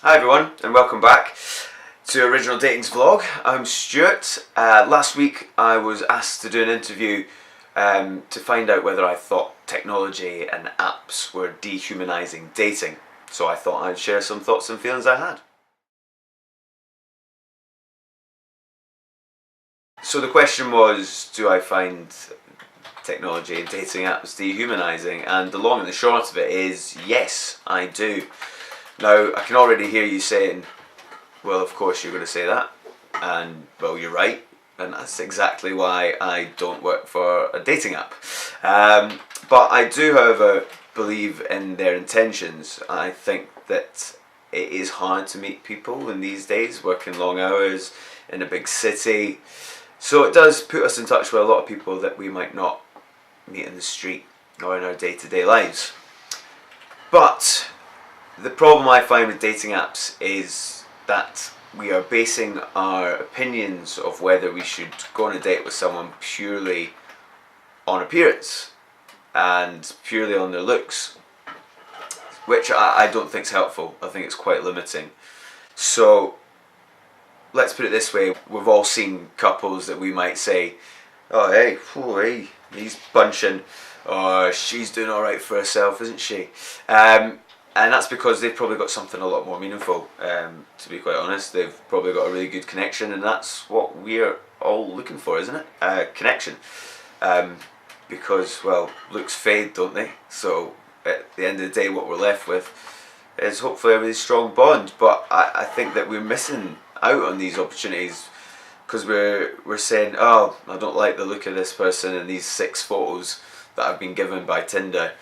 Hi everyone, and welcome back to Original Dating's vlog. I'm Stuart. Last week I was asked to do an interview to find out whether I thought technology and apps were dehumanising dating. So I thought I'd share some thoughts and feelings I had. So the question was, do I find technology and dating apps dehumanising? And the long and the short of it is, yes, I do. Now, I can already hear you saying, well, of course you're going to say that, and well, you're right, and that's exactly why I don't work for a dating app. But I do, however, believe in their intentions. I think that it is hard to meet people in these days, working long hours in a big city. So it does put us in touch with a lot of people that we might not meet in the street or in our day-to-day lives. But the problem I find with dating apps is that we are basing our opinions of whether we should go on a date with someone purely on appearance and purely on their looks, which I don't think is helpful. I think it's quite limiting. So let's put it this way, we've all seen couples that we might say, oh hey, he's bunching, or she's doing alright for herself, isn't she? And that's because they've probably got something a lot more meaningful, to be quite honest. They've probably got a really good connection, and that's what we're all looking for, isn't it? Connection. Because, well, looks fade, don't they? So at the end of the day, what we're left with is hopefully a really strong bond. But I think that we're missing out on these opportunities because we're saying, oh, I don't like the look of this person in these 6 photos that I've been given by Tinder.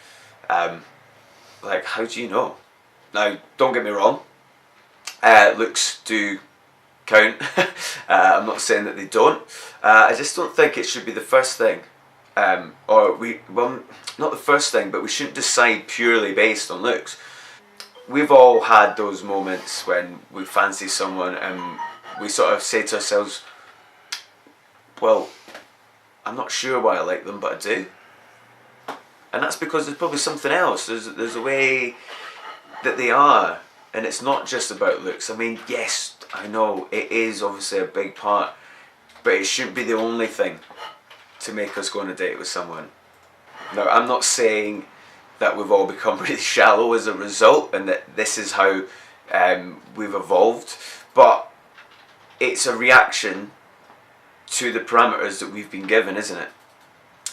Like, how do you know? Now, don't get me wrong, looks do count. I'm not saying that they don't. I just don't think it should be the first thing. Well, not the first thing, but we shouldn't decide purely based on looks. We've all had those moments when we fancy someone and we sort of say to ourselves, well, I'm not sure why I like them, but I do. And that's because there's probably something else. There's a way that they are, and it's not just about looks. I mean, yes, I know it is obviously a big part, but it shouldn't be the only thing to make us go on a date with someone. Now, I'm not saying that we've all become really shallow as a result, and that this is how we've evolved, but it's a reaction to the parameters that we've been given, isn't it?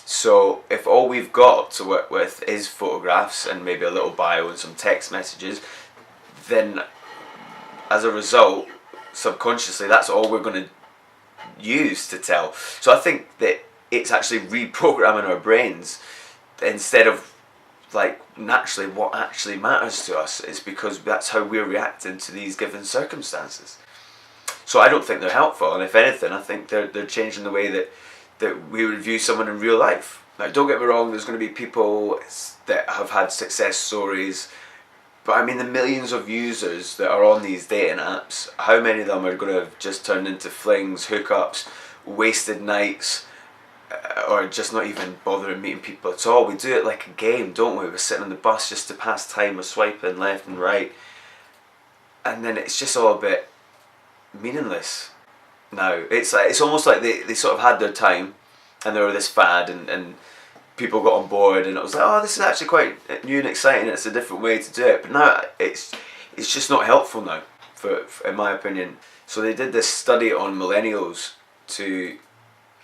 So if all we've got to work with is photographs and maybe a little bio and some text messages, then as a result, subconsciously, that's all we're going to use to tell. So I think that it's actually reprogramming our brains instead of like naturally what actually matters to us. It's because that's how we're reacting to these given circumstances. So I don't think they're helpful, and if anything, I think they're changing the way that we would view someone in real life. Now, don't get me wrong, there's going to be people that have had success stories, but I mean the millions of users that are on these dating apps, how many of them are going to have just turned into flings, hookups, wasted nights, or just not even bothering meeting people at all? We do it like a game, don't we? We're sitting on the bus just to pass time, we're swiping left and right, and then it's just all a bit meaningless. Now, it's almost like they sort of had their time and they were this fad and people got on board and it was like, oh, this is actually quite new and exciting, it's a different way to do it. But now it's just not helpful now, for in my opinion. So they did this study on millennials to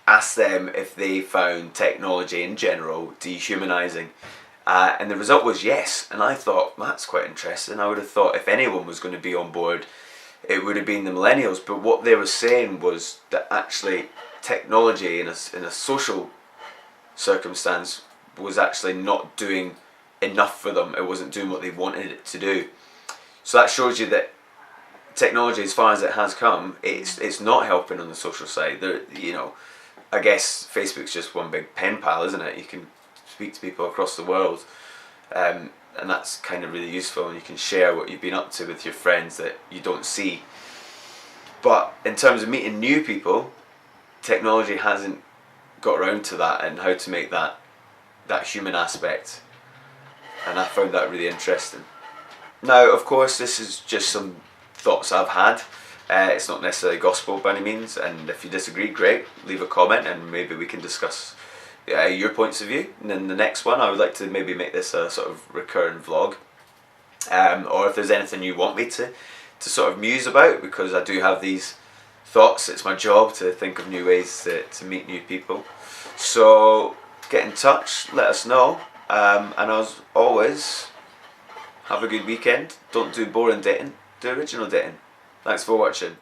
ask them if they found technology in general dehumanising. And the result was yes, and I thought, that's quite interesting. I would have thought if anyone was going to be on board, it would have been the millennials. But what they were saying was that actually technology in a social circumstance was actually not doing enough for them. It wasn't doing what they wanted it to do. So that shows you that technology, as far as it has come, it's not helping on the social side. I guess Facebook's just one big pen pal, isn't it? You can speak to people across the world. And that's kind of really useful, and you can share what you've been up to with your friends that you don't see. But in terms of meeting new people, technology hasn't got around to that and how to make that human aspect, and I found that really interesting. Now, of course, this is just some thoughts I've had. It's not necessarily gospel by any means, and if you disagree, great, leave a comment and maybe we can discuss your points of view. And then the next one, I would like to maybe make this a sort of recurring vlog, or if there's anything you want me to sort of muse about, because I do have these thoughts. It's my job to think of new ways to meet new people. So get in touch, let us know, and as always, have a good weekend. Don't do boring dating, do original dating. Thanks for watching.